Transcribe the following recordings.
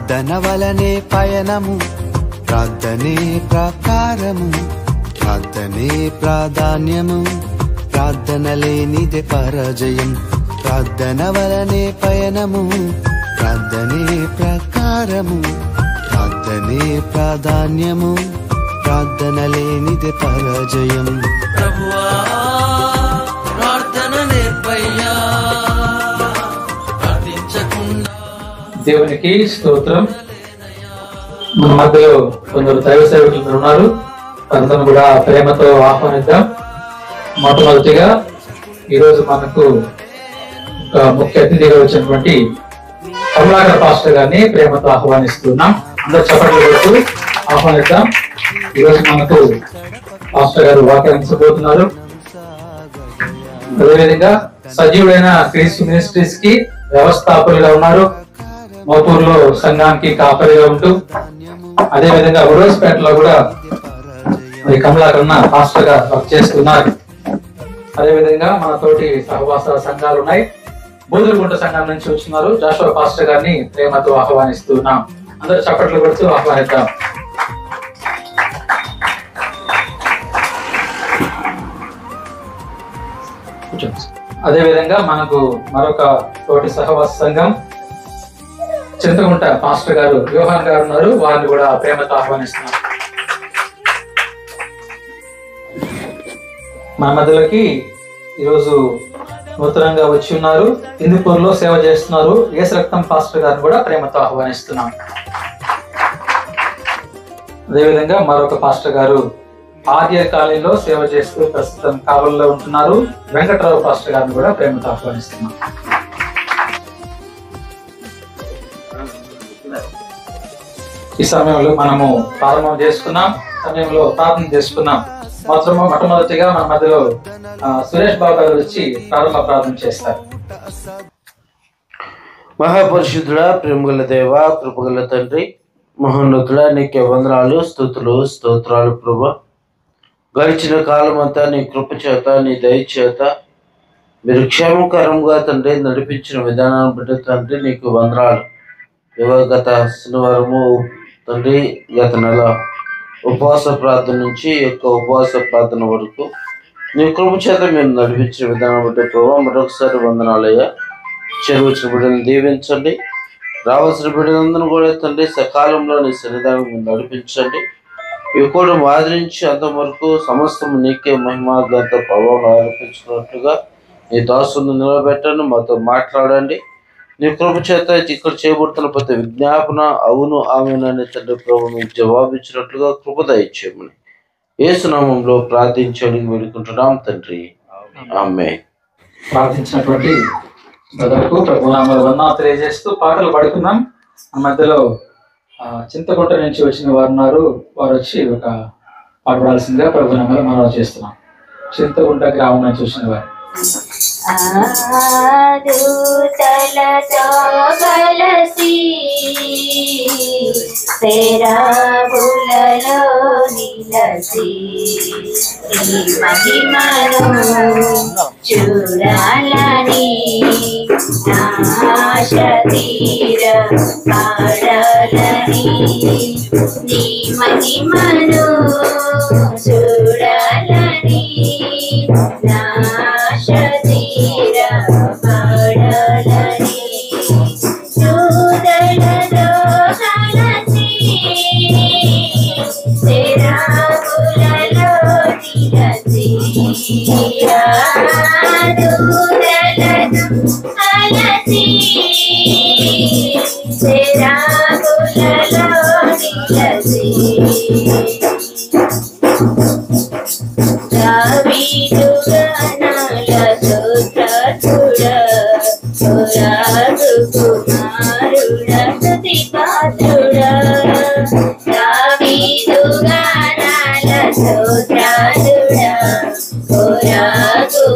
ప్రార్థన వలనే పయనము, ప్రార్థనే ప్రకారము, ప్రార్థనే ప్రాధాన్యము, ప్రార్థన లేనిదే పరాజయం. ప్రార్థన వలనే పయనము, ప్రార్థనే ప్రకారము, ప్రార్థనే ప్రాధాన్యము, ప్రార్థన లేనిదే పరాజయం. ప్రభువా ప్రార్థన నేర్పయ్యా, ప్రార్థించకుండా. దేవునికి స్తోత్రం. మన మధ్యలో కొందరు దైవ సేవకులు ఉన్నారు, వారిని కూడా ప్రేమతో ఆహ్వానిద్దాం. మొట్టమొదటిగా ఈరోజు మనకు ఒక ముఖ్య అతిథిగా వచ్చినటువంటి కమలాకర్ పాస్టర్ గారిని ప్రేమతో ఆహ్వానిస్తున్నాం. అందరూ చప్పట్లు కొడుతూ ఆహ్వానిద్దాం. ఈరోజు మనకు పాస్టర్ గారు వాక్యాన్నిపోతున్నారు. అదేవిధంగా సజీవుడైన క్రీస్తు మినిస్ట్రీస్ కి వ్యవస్థాపకులుగా ఉన్నారు. మోపూర్లో సంఘానికి కాపరిగా ఉంటూ, అదేవిధంగా ఉరోజ్పేటలో కూడా కమలాకర్ పాస్టర్ గా వర్క్ చేస్తున్నారు. అదేవిధంగా మన తోటి సహవాస సంఘాలు ఉన్నాయి. బూదులగుంట సంఘం నుంచి వచ్చినారు. జాషువా పాస్టర్ గారిని ప్రేమతో ఆహ్వానిస్తున్నాం. అందరూ చప్పట్లు కొడుతూ ఆహ్వానిద్దాం. అదేవిధంగా మనకు మరొక తోటి సహవాస సంఘం చింతగుంట పాస్టర్ గారు యోహాన్ గారు ఉన్నారు. వారిని కూడా ప్రేమతో ఆహ్వానిస్తున్నాం. మన మధ్యలోకి ఈరోజు నూతనంగా వచ్చి ఉన్నారు, హిందూపూర్లో సేవ చేస్తున్నారు, యేసు రక్తం పాస్టర్ గారిని కూడా ప్రేమతో ఆహ్వానిస్తున్నాం. అదేవిధంగా మరొక పాస్టర్ గారు ఆర్యర్ కాలనీలో సేవ చేస్తూ ప్రస్తుతం కావల్లో ఉంటున్నారు, వెంకట్రావు పాస్టర్ గారిని కూడా ప్రేమతో ఆహ్వానిస్తున్నాం. ఈ సమయంలో మనము ప్రారంభం చేసుకున్నాం, సమయంలో ప్రార్థన చేసుకున్నాం. మొట్టమొదటిగా మన మధ్యలో సురేష్ బాబు గారు వచ్చి ప్రారంభ ప్రార్థన చేస్తారు. మహాపరిశుద్ధుడా, ప్రేమగల దేవ, కృపగల తండ్రి, మహోన్నతుడా, నీకే వందనాలు, స్తుతులు, స్తోత్రాలు ప్రభా. గడిచిన కాలం అంతా నీ కృప చేత, నీ దయ చేత మీరు క్షేమకరంగా తండ్రి నడిపించిన విధానాన్ని బట్టి తండ్రి నీకు వందనాలు. గత శనివారము తండ్రి, గత నెల ఉపవాస ప్రార్థన నుంచి ఉపవాస ప్రార్థన వరకు నీ కృప చేత మీరు నడిపించిన విధానం బట్టి ప్రభావ మరొకసారి వందనాలయ్యా. చెరువచ్చిన బిడ్డలను దీవించండి, రావాల్సిన బిడ్డలందరూ కూడా తండ్రి సకాలంలో నీ సన్నిధానం మీరు నడిపించండి. ఇవి కూడా ఆదరించి అంతవరకు సమస్తము నీకే మహిమ గత ప్రభావం ఆరోపించుకున్నట్లుగా నీ దాసుని నిలబెట్టండి, మాతో మాట్లాడండి. నీ కృప చేత ఇక్కడ చేయబడుతున్న ప్రతి విజ్ఞాపన అవును ఆమెనని తండ్రి ప్రభు మీకు జవాబిచ్చినట్లుగా కృప దయచేయమని యేసు నామములో ప్రార్థించండి వేడుకుంటున్నాం తండ్రి, ఆమేన్. ప్రార్థించినటువంటి బ్రదర్కు ప్రభు నామములో వందనాలు తెలియజేస్తూ పాటలు పాడుకున్నాం. ఆ మధ్యలో చింతకుంట నుంచి వచ్చిన వారు ఉన్నారు, వారు వచ్చి ఒక పాట పాడాల్సిందిగా ప్రభు నామములో మనవి చేస్తున్నాం. చింతకుంట గ్రామం నుంచి వచ్చిన వారు. ఆదూతలతో కలసి శరాబులలో నిలసి ఈ మహిమను చూడాలని ఆశ తీర పాడాలని నీ మహిమను చూడాలని ఆశ తీర పాడాలని చూడలతో కలసి శరాబులలో నిలసి కలసి శరాబులలో నిలసి దావీదుగానాలతో త్రాచుడా కుమారుడా స్తుతి పాత్రుడా దావీదుగానాలతో త్రాచుడా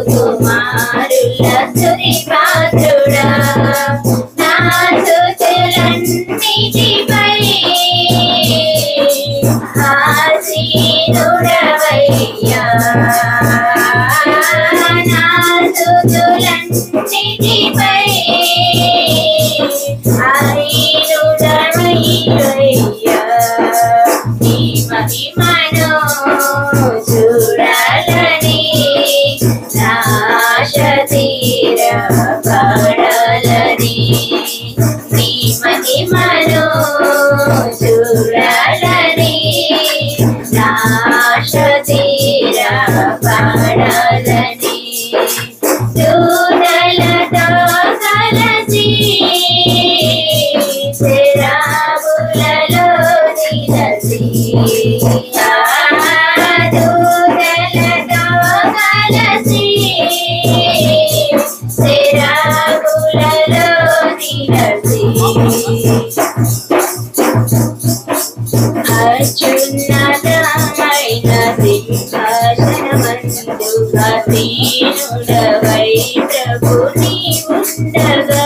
కుమారుడా స్తుతి పాత్రుడా నా స్తుతులన్నిటిపై ఆసీనుడవయ్యా నా స్తుతులన్నిటిపై ఆసీనుడవయ్యా నీ మహిమను చూడాలని ఆశ తీరా పాడాలని దూతలతో కలసి శరాబులలో నిలసి దూతలతో కలసి శరాబులలో నిలసి అత్యున్నతమైన సింహాసనమందు ఆసీనుడవై ప్రభు నీవుండగా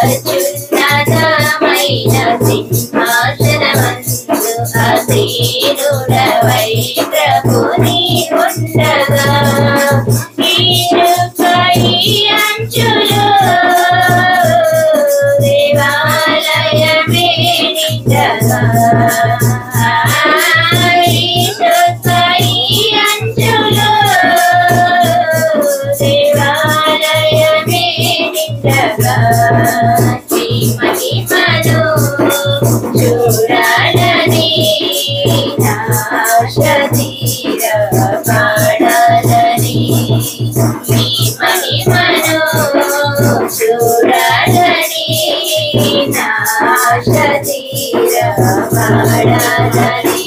అత్యున్నతమైన సింహాసనమందు ఆసీనుడవై ప్రభు నీవుండగా అంచులు దేవాలయమే నిండగా అంచులు దేవాలయమే నిండగా మహిమను చూడాలని ఆశ తీర పాడాలని నీ మహిమను చూడాలని ఆశ తీర పాడాలని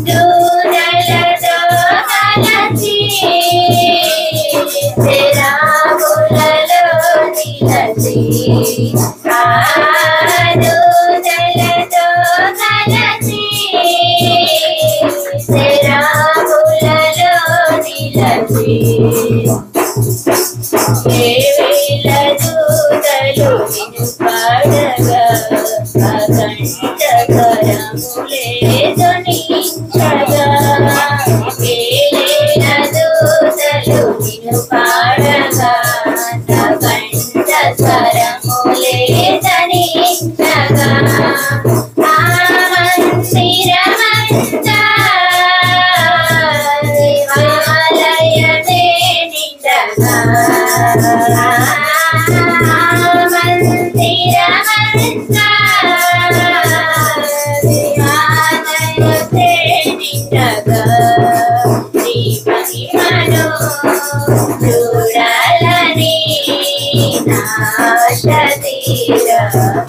దూతలతో కలసి శరాబులలో నిలసి దూతలతో కలసి శరాబులలో నిలసి వేవేల దూతలు నిన్ను పాడగా అఖండకరములే ధ్వనించగా వేవేల దూతలు నిన్ను పాడగా అఖండకరములే ధ్వనించగా మందిరమంతా దేవాలయమే నిండగా మందిరమంతా దేవాలయమే నిండగా నీ మహిమను చూడాలని ఆశ తీర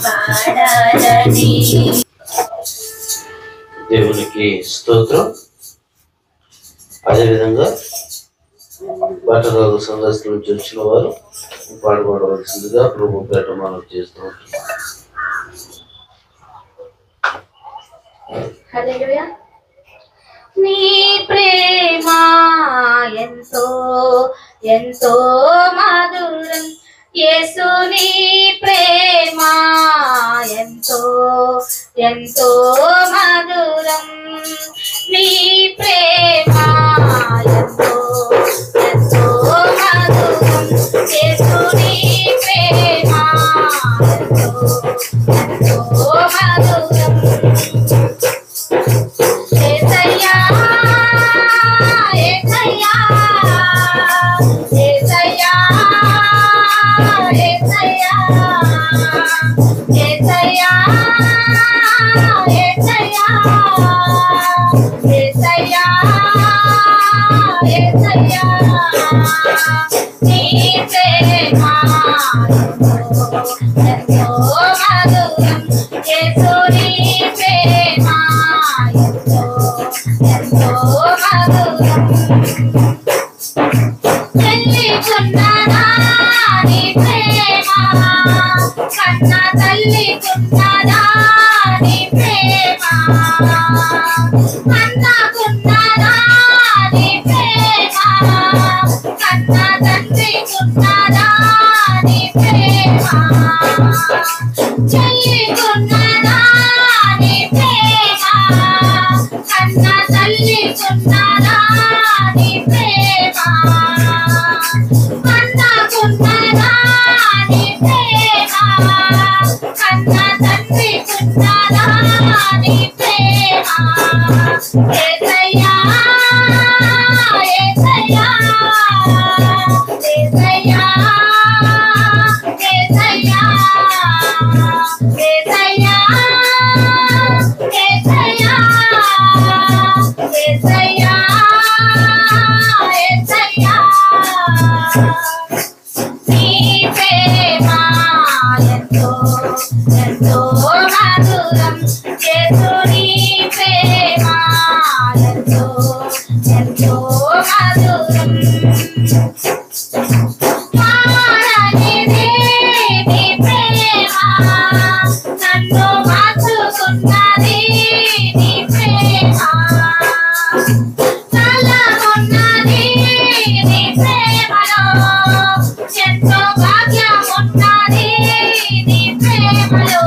పాడాలని దేవునికి స్తోత్రం. అదేవిధంగా బట్టరాజు సందర్శన నుంచి వచ్చిన వారు పాల్గొనవలసిందిగా ప్రభు పేట మనం చేస్తూ ఉంటున్నాం. హల్లెలూయా. నీ ప్రేమ ఎంతో ఎంతో మధురం, యేసు నీ ప్రేమ ఎంతో ఎంతో మధురం, నీ ప్రేమ ఎంతో ఎంతో మధురం, యేసు నీ ప్రేమ ఎంతో ఎంతో మధురం. యేసయ్యా యేసయ్యా యేసయ్యా యేసయ్యా యేసయ్యా యేసయ్యా యేసయ్యా యేసయ్యా నీ ప్రేమ ఎంతో మధురం, యేసు నీ ప్రేమ ఎంతో ఎంతో మధురం. తల్లికున్నదా నీ ప్రేమ, కన్న తల్లికున్నదా నీ ప్రేమ, అన్నకున్నదా నీ ప్రేమ, కన్న తండ్రికున్నదా నీ ప్రేమ, చెల్లికున్నదా నీ ప్రేమ, కన్న తల్లికున్నదా నీ ప్రేమ, అన్నకున్నదా నీ ప్రేమ, కన్న తండ్రికున్నదా నీ ప్రేమ. యేసయ్యా యేసయ్యా యేసయ్యా ఉన్నది నీ ప్రేమలో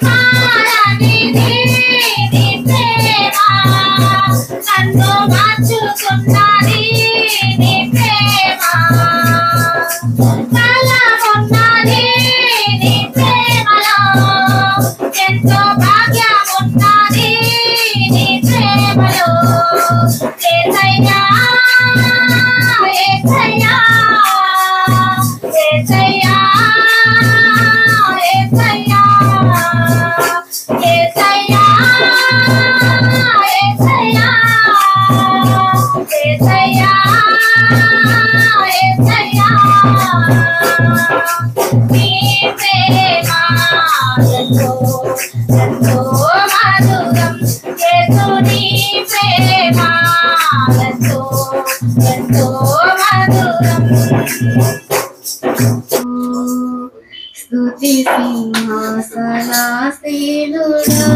మారనిది నీ ప్రేమ నన్ను మార్చుకున్నది నీ ప్రేమ బలమున్నది నీ ప్రేమలో ఎంతో భాగ్యమున్నది నీ ప్రేమలో యేసయ్యా యేసయ్యా యేసయ్యా యేసయ్యా యేసయ్యా యేసయ్యా యేసయ్యా యేసయ్యా నీ ప్రేమ ఎంతో మధురం యేసు నీ ప్రేమ ఎంతో మధురం స్తుతి సింహాసనాసీనుడా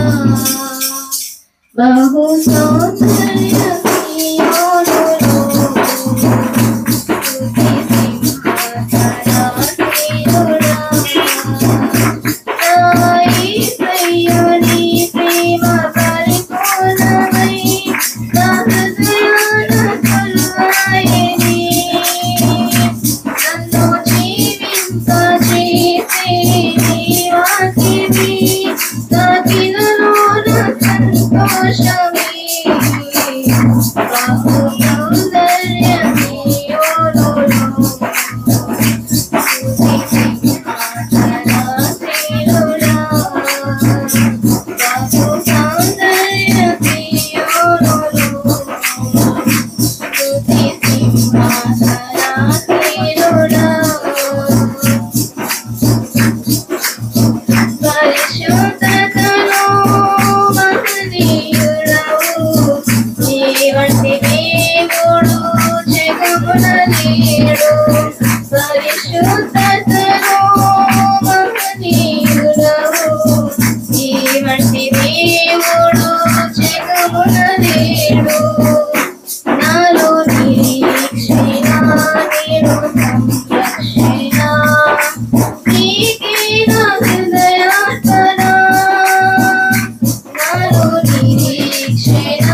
బహు సౌందర్యమీయుడు స్తుతి సింహాసనాసీనుడా నా యేసయ్యా నీ ప్రేమ పరిపూర్ణమై నా హృదయాన కొలువైని నన్ను జీవింపజేసే నీ వాక్యమే నాకిలలోన సంతోషమే బహు సౌందర్యమీయుడు స్తుతి సింహాసనాసీనుడా బహు సౌందర్యమీయుడు స్తుతి సింహాసనాసీనుడా పరిశుద్ధతలో మహనీయుడవు నీ వంటి దేవుడు జగమున లేడు పరిశుద్ధతలో మహనీయుడవు నీ వంటి దేవుడు జగమున లేడు నాలో నిరీక్షణ నేను సంరక్షణ నీకే నా హృదయార్పణ నాలో నిరీక్షణ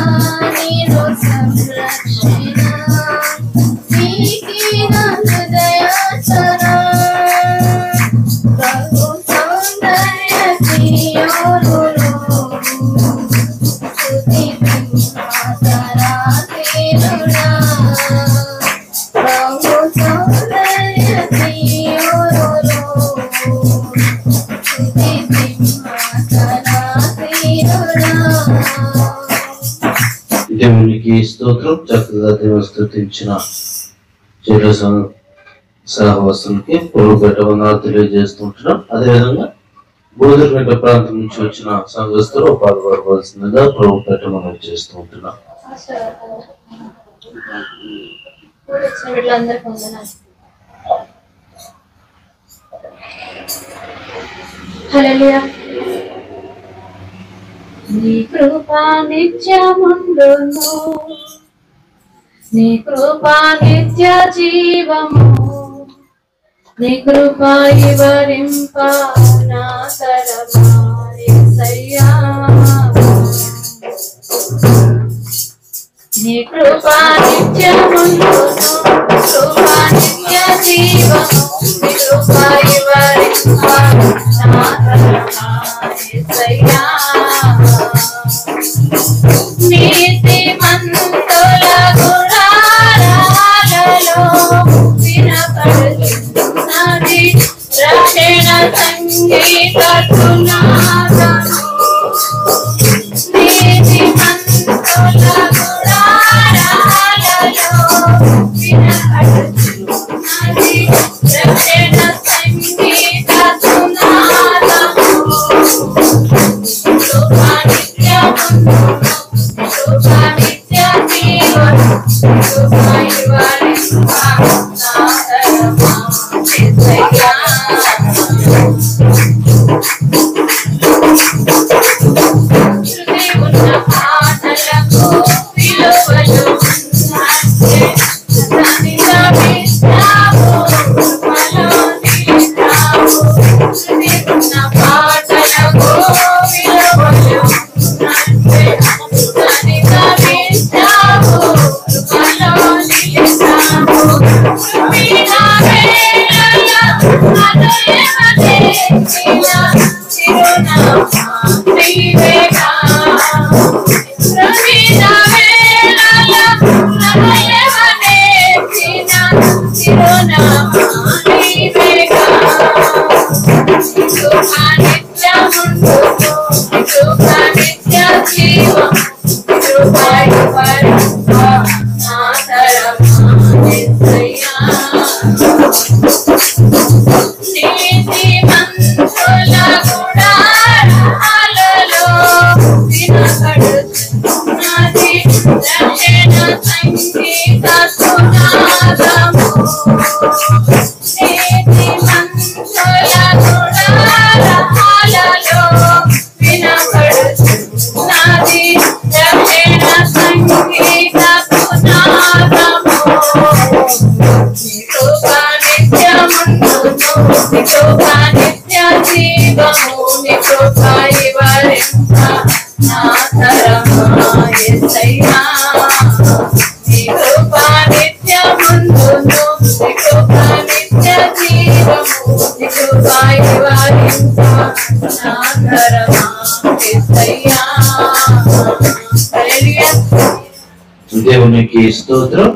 నేను సంరక్షణ నీకే నా హృదయార్పణ బహు సౌందర్యమీయుడు స్తుతి సింహాసనాసీనుడా బహు సౌందర్యమీయుడు స్తుతి సింహాసనాసీనుడా దేవునికి స్తోత్రం. చక్కగా దేవుని స్తుతించిన జెరూసలేం సహవాసులకి పొరుగుపేట వందనాలు తెలియజేస్తుంటున్నాం. అదేవిధంగా బోధుపేట ప్రాంతం నుంచి వచ్చిన సంఘస్థులు పాల్గొనవలసిందిగా పొరుగుపేట మనం చేస్తూ ఉంటున్నాం. బిడ్డలందరికీ వందనాలు. హల్లెలూయా. నీ కృపా నిత్యముండును, నీ కృపా నిత్య జీవము, నీ కృపా వివరింప నా తరమా యేసయ్యా. నీ కృపా నిత్యముండును, కృపా నిత్య జీవము, నీ కృపా వివరింప నా తరమా యేసయ్యా. నీతిమంతుల గుడారాలలో వినపడుచున్నది రక్షణ సంగీత సునాదము. నీతిమంతుల గుడారాలలో దేవునికి స్తోత్రం.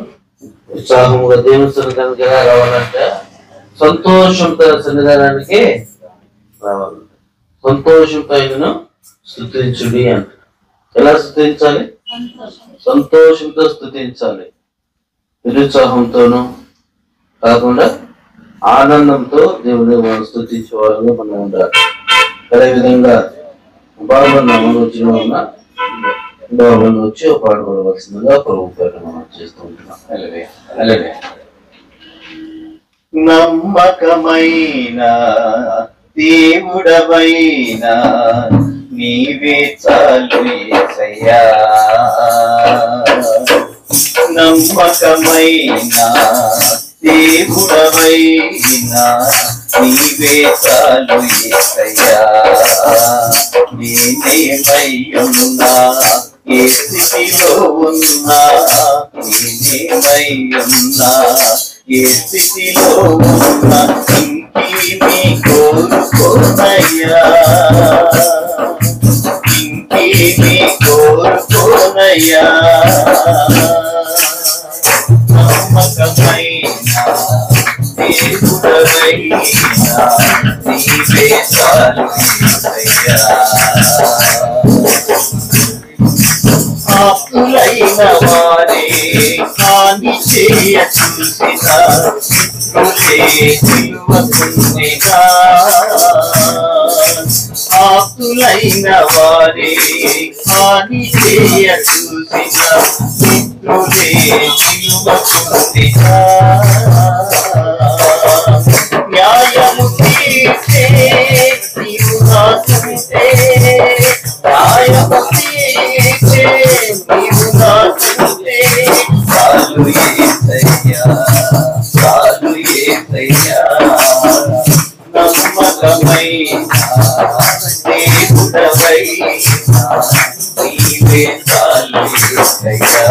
ఉత్సాహముగా దేవుని సన్నిధానానికి రావాలంటే సంతోషంతో సన్నిధానానికి రావాలంటే సంతోషంతో ఆయనను స్తుతించుడి అంట. ఎలా స్తుతించాలి? సంతోషంతో స్తుతించాలి. నిరుత్సాహంతోనూ కాకుండా ఆనందంతో దేవుని మనం స్తుతించే వారుగా మనం ఉండాలి. అదేవిధంగా బాగున్నాము వచ్చిన ఉన్న బాబుని వచ్చి ఒక పాట పడవలసిందిగా ప్రభు పేరు మనం చేస్తూ ఉంటున్నాం. నమ్మకమైన దేవుడవైన నీవే చాలు యేసయ్యా. నమ్మకమైన దేవుడవైన నీవే చాలు యేసయ్యా. నేనేమయ్యున్నా ఏ స్థితిలో ఉన్నా, నేనేమయ్యున్నా ఏ స్థితిలో ఉన్నా, ఇంకేమీ కోరుకోనయ్యా, ఇంకేమీ కోరుకోనయ్యా. నమ్మకమైన దేవుడవైన నీవే చాలు యేసయ్యా. ఆపులైన వారే హాని చేయ చూసిన నిలువకుండిగా, ఆపులైన వారే హాని చేయ చూసిన నిలువకుండిగా. న్యాయము తీర్చే నీవు నాకుంటే, న్యాయము తీర్చే నీవు నాకుంటే, చాలు యేసయ్యా, చాలు యేసయ్యా. నమ్మకమైన దేవుడవైన నీవే చాలు యేసయ్యా.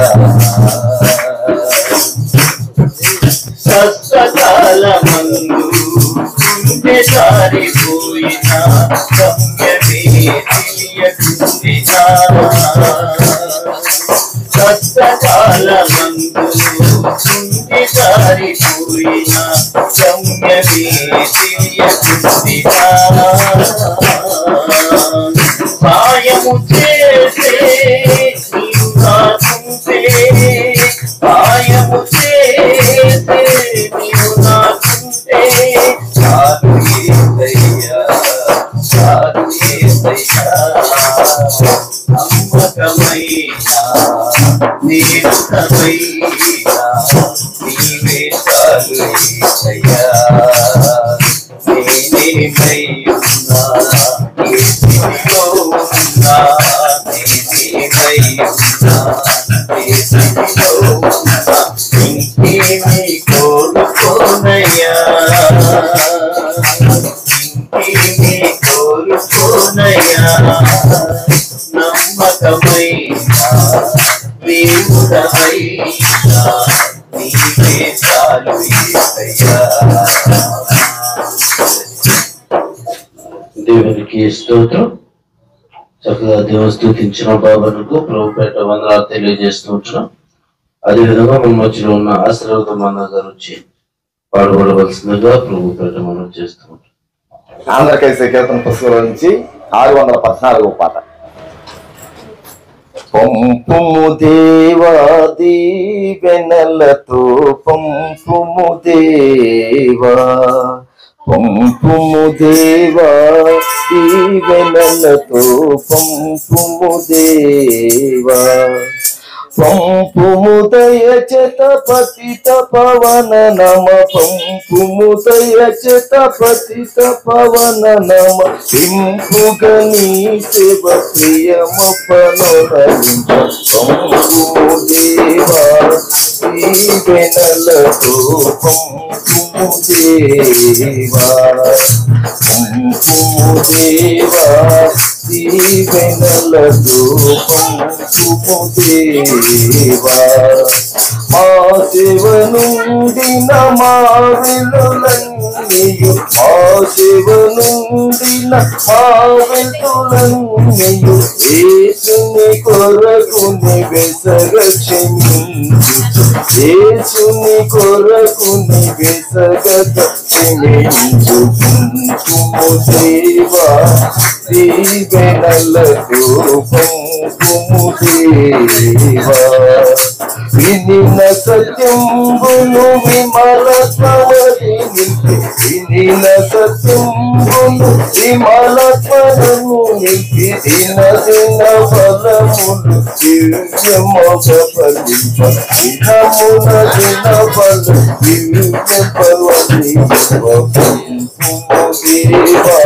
కష్టకాలమందు గుండె జారిపోయిన గమ్యమే తెలియకుండినా, కష్టకాలమందు గుండె జారిపోయిన గమ్యమే తెలియకుండినా, సాయము చేసే నీవు నాకుంటే, సాయము చేసే నీవు నాకుంటే, చాలు యేసయ్యా, చాలు యేసయ్యా. నమ్మకమైన దేవుడవైన నీవే చాలు యేసయ్యా. నేనేమయ్యున్నా ఏ స్థితిలో ఉన్నా, నేనేమయ్యున్నా ఏ స్థితిలో ఉన్నా, ఇంకేమీ కోరుకోనయ్యా, ఇంకేమీ కోరుకోనయ్యా. నమ్మకమైన దేవుడవైన నీవే చాలు యేసయ్యా. దేవునికి స్తోత్రం. చక్కగా దేవుని స్తుతించిన బాబుకు ప్రభుపేట వందనాలు తెలియజేస్తూ ఉంటున్నాం. అదేవిధంగా మన మధ్యలో ఉన్న ఆశీర్వాదమన్న గారు వచ్చి పాల్గొనవలసిందిగా ప్రభుపేట మనం చేస్తూ ఉంటాం. ఆంధ్రకేశ కీర్తన పుస్తకం నుంచి 614వ పాట. పంపుము దేవా దీవెనలతో పంపుము దేవా, పంపుము దేవా దీవెనలతో పంపుము దేవా, పంపుము దయచేత పతిత పవన నమ, పంపుము దయచేత పతిత పవన నమ, సింపుగని సేవ ప్రియమపనోరించ, పంపుము దేవా దీవెనలతో పంపుము దేవా, పంపుము దేవా దీవెనలతో పంపుము దేవా, మా సేవ నుండి మా వెలులన్నీయు, మా సేవ నుండి మా వెలులన్నీయు, యేసుని కొరకు నివేసగ క్షమించు, యేసుని కొరకు నివేసగ క్షమించు, పంపుము దేవా దీవెనలతో పంపుము దేవా, వినిన సత్యంబును విమల త్వరని, వినిన సత్యంబును విమల త్వరను నింపి, దిన దిన ఫలములు దివ్యమోగ ఫలింప, దినమున దిన ఫల దివ్య ఫలింప, పంపుము దేవా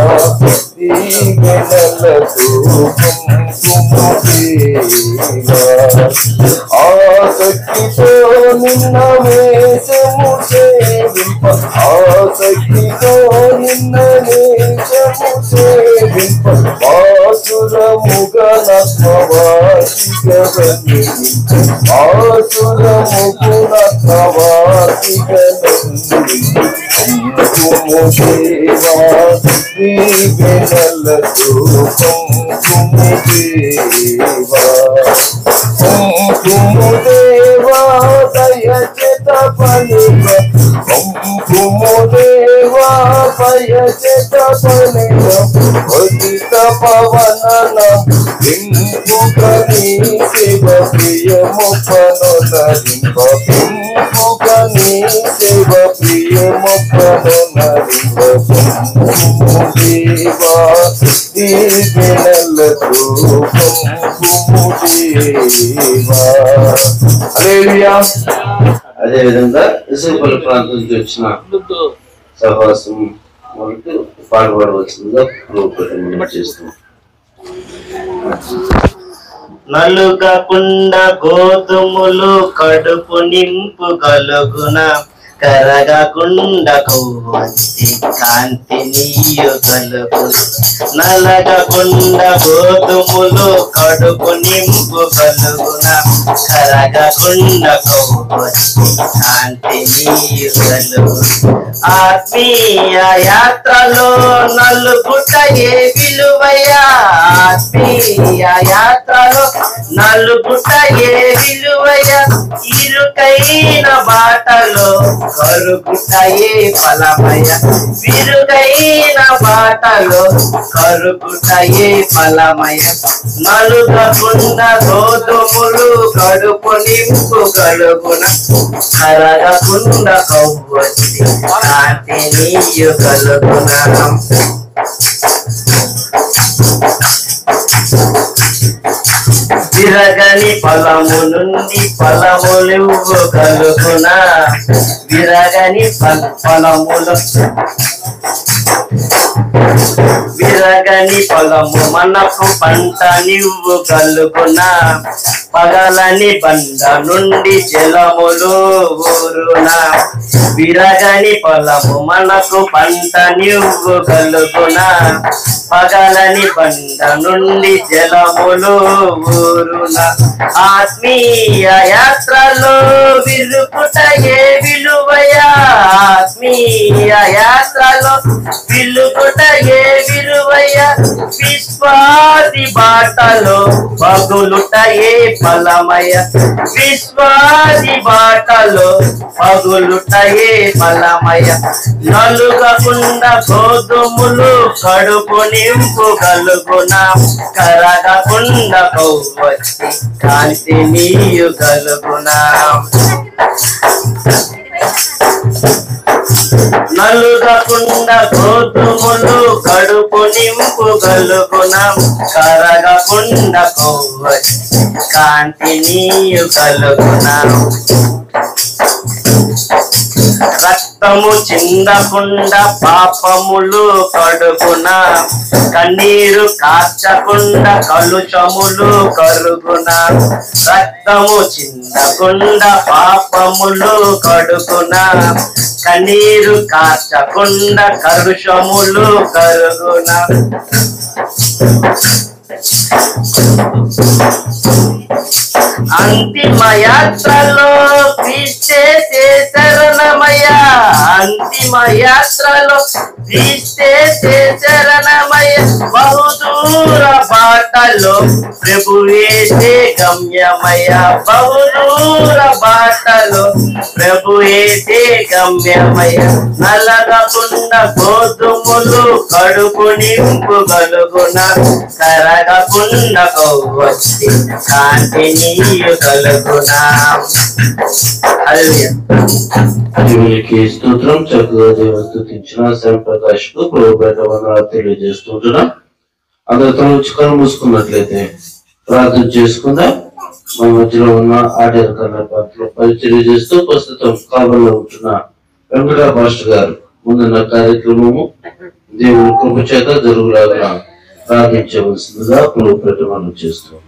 దీవెనలతో పంపుము దేవా, ఆసక్తితో నిన్న వేషము సేవింప, ఆసక్తితో నిన్న వేషము సేవింప, ఆసురముగా నత్వవాసిగా బంధింప, ఆసురముగు నత్వవాసిగా బంధింప, పంపుము దేవా దీవెనలతో పంపుము దేవా, పంపుము దేవా దయచేత పలిక, పంపుము దేవా దయచేత పలిక, పతిత పవన పింపుకని సేవ ప్రియమొప్పనొనరింప, పింపుకని సేవ ప్రియమొప్పనొనరింప, పంపుము దేవా దీవెనలతో పంపుము దేవా. హల్లెలూయా. అదేవిధంగా ఇసుకపల్లి ప్రాంతం నుంచి వచ్చిన సహవాసం మనకు పాల్గొనవలసిందిగా ప్రభుపేట మనం చేస్తాం. నలుగకుండా గోధుమలు కడుపు నింపు గలుగున, కరగకుండా కొవ్వొత్తి కాంతి నీయుగలుగున, నలగకుండా గోధుమలు కడుపు నింపు గలుగున, కరగకుండా కొవ్వొత్తి కాంతి నీయుగలుగున, ఆత్మీయ యాత్రలో నలుగుటయే విలువయ్యా, ఆత్మీయ యాత్రలో నలుగుటయే విలువయ్యా, ఇరుకైన బాటలో కరుగుటయే ఫలమయ, విరుగైన బాటలో కరుగుటయే ఫలమయ, నలుగకుండా గోధుమలు కడుపు నింపు గలుగున, కరగకుండా కొవ్వొత్తి కాంతి నీయుగలుగున, విరగని ఫలము నుండి ఫలములివ్వగలుగున, విరగని ఫలములు విరగని ఫలము మనకు పంట నివ్వగలుగున, పగలని బండ నుండి జలములు ఊరున, విరగని ఫలము మనకు పంట నివ్వగలుగున, పగలని బండ నుండి జలములు ఊరున ఆత్మీయ యాత్రలో విలుకుటయే విలువయా ఆత్మీయ యాత్రలో విలుకుటయే విలువయా విశ్వాసి బాటలో పగులుటయే ఫలమయ విశ్వాసి బాటలో పగులుటయే ఫలమయ నలుగకుండా గోధుములు కడుపు నింపుగలుగున కరగకుండా కొవ్వొత్తి కాంతి నీయుగలుగునా నలుగకుండా గోధుములు కడుపు నింపుగలుగున కరగకుండా కొవ్వొత్తి కాంతి నీయుగలుగునా రక్తము చిందకుండా పాపములు కడుగున కన్నీరు కార్చకుండా కలుషములు కరుగున రక్తము చిందకుండా పాపములు కడుగున కన్నీరు కార్చకుండా కలుషములు కరుగున అంతిమ యాత్రలో క్రీస్తే శరణమయ అంతిమ యాత్రలో క్రీస్తే శరణమయ బహుదూర బాటలో ప్రభుయేసే గమ్యమయ బహుదూర బాటలో ప్రభుయేసే గమ్యమయ నలగకుండా గోధుములు కడుపు నింపుగలుగున కరగకుండా కొవ్వొత్తి కాంతి నీయుగలుగునా హల్లెలూయా దేవునికి స్తోత్రం. చక్కగా దేవుని స్తుతించిన శ్యామ్ ప్రకాష్ కు ప్రభుపేట వందనాలు తెలియజేస్తుంటున్నాం. అందరితో కళ్ళు మూసుకున్నట్లయితే ప్రార్థన చేసుకుందాం. మా మధ్యలో ఉన్న ఆడియో కర్ణపాత్రలో పరిచర్య చేస్తూ ప్రస్తుతం కాబల్లో ఉంటున్న వెంకట పాస్టర్ గారు ముందున్న కార్యక్రమము దేవుని కృప చేత జరుగులాగా ప్రార్థించవలసిందిగా ప్రభుపేట మనం చేస్తాం.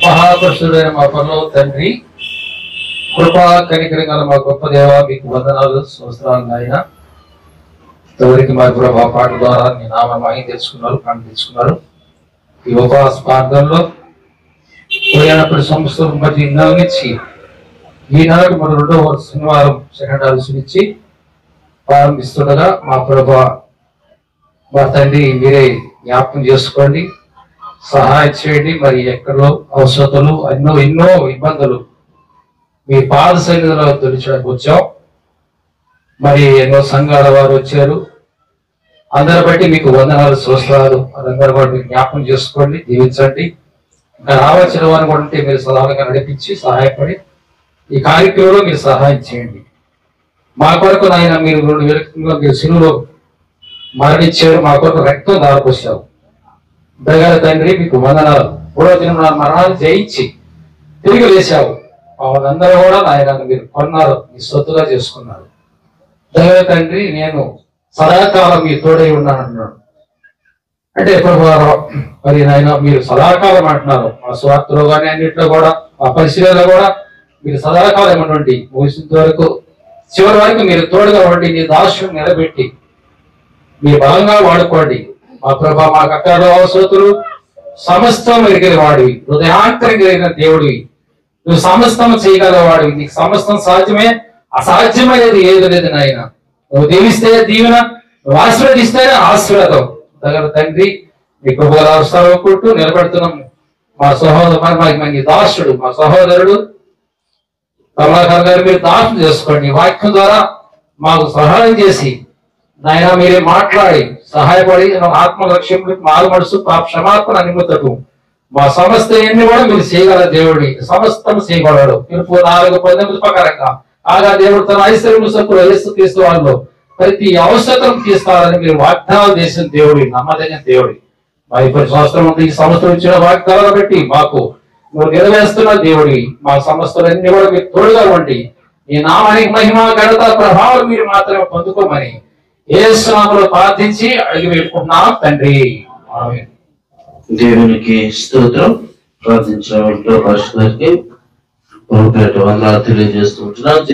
మహాపరుషుడైన మా పరలోక తండ్రి, కృపా కనికరం గల మా గొప్ప దేవ, మీకు వందనాలు స్తోత్రాలు నాయన. ఇంతవరకు మా ప్రభా పాట ద్వారా మీ నామ మహిమ తెలుసుకున్నారు, ప్రాణం తెలుసుకున్నారు. ఈ ఉపవాస ప్రార్థనలో పోయినప్పుడు సంవత్సరం మధ్య నుంచి ఈ నెలకు మన 2వ శనివారం సెకండ్ ఇచ్చి ప్రారంభిస్తుండగా మా ప్రభా మా తండ్రి మీరే జ్ఞాపకం చేసుకోండి, సహాయం చేయండి. మరి ఎక్కడో అవసరతలు ఎన్నో ఇబ్బందులు మీ పాద సన్నిధిలో తొలిచడానికి వచ్చాం. మరి ఎన్నో సంఘాల వారు వచ్చారు, అందరి బట్టి మీకు వందనాలు స్తోత్రాలు. అందరూ కూడా మీరు జ్ఞాపకం చేసుకోండి, దీవించండి. ఇంకా రావచ్చిన వారిని కూడా ఉంటే మీరు సలహాలుగా నడిపించి సహాయపడి ఈ కార్యక్రమంలో మీరు సహాయం చేయండి. మా కొరకు నాయన మీరు 2 వ్యక్తుల్లో మీరు సిలువలో మరణించారు, మా కొరకు రక్తం దారిపోసావు. దయగల తండ్రి మీకు వందనాలు. 3వ దినం మరణాన్ని జయించి తిరిగి లేచావు. వాళ్ళందరూ కూడా నాయన మీరు కొన్నారు, మీ సొత్తుగా చేసుకున్నారు. దయగల తండ్రి నేను సదాకాలం మీ తోడై ఉన్నాను అన్నాడు. అంటే మరి నాయన మీరు సదాకాలం అంటున్నారు. మా స్వార్థలో కానీ అన్నింటిలో కూడా మా పరిశీలనలో కూడా మీరు సదాకాలం ఏమనండి ముగిసినంత వరకు చివరి వరకు మీరు తోడుగా ఉండి నీ దాస్యం నిలబెట్టి మీరు బలంగా వాడుకోండి. మా ప్రభా మాకు అక్కడ అవసరతులు సమస్తం ఎరిగిన వాడివి, హృదయాంతరం కలిగిన దేవుడివి, నువ్వు సమస్తం చేయగలవాడివి. నీకు సమస్తం సాధ్యమే, అసాధ్యమైనది ఏది లేదు నాయన. నువ్వు దీవిస్తే దీవెన, నువ్వు ఆశీర్వదిస్తేనే ఆశీర్వాదం. దగ్గర తండ్రి మీ కృపకుంటూ నిలబడుతున్నాము. మా సహోదరు దాసుడు మా సహోదరుడు కమలాకర్ గారు మీరు దాసుడు చేసుకోండి. వాక్యం ద్వారా మాకు సహాయం చేసి నాయన మీరే మాట్లాడి సహాయపడి ఆత్మ లక్ష్యం మారు మనసు క్షమాపణ నిమిత్తకు మా సమస్త ఎన్ని కూడా మీరు చేయగల దేవుడి సమస్తం చేయగలడు. పిలుపు 4:19 ప్రకారంగా ఆగా దేవుడు తన ఐశ్వర్యము సక్కులు యేసుక్రీస్తు వాళ్ళు ప్రతి అవసరం తీసుకోవాలని మీరు వాగ్దానాలు చేసిన దేవుడి, నమ్మదగిన దేవుడి. మా ఈ సంవత్సరం ఈ సంవత్సరం ఇచ్చిన వాగ్దానాలు బట్టి మాకు నువ్వు నెరవేరుస్తున్న దేవుడి, మా సమస్తలన్నీ కూడా మీరు తోడుగా ఉండి ఈ నామానికి మహిమ ఘనత ప్రభావం మీరు మాత్రమే పొందుకోమని యేసు నామములో ప్రార్థించి అడిగి పెట్టుకుంటున్నాం తండ్రి. ఆమేన్. దేవునికి స్తోత్రం. ప్రార్థించిన వెంటనే పాస్టర్ గారికి వందనాలు తెలియజేస్తూ ఉంటున్నాను.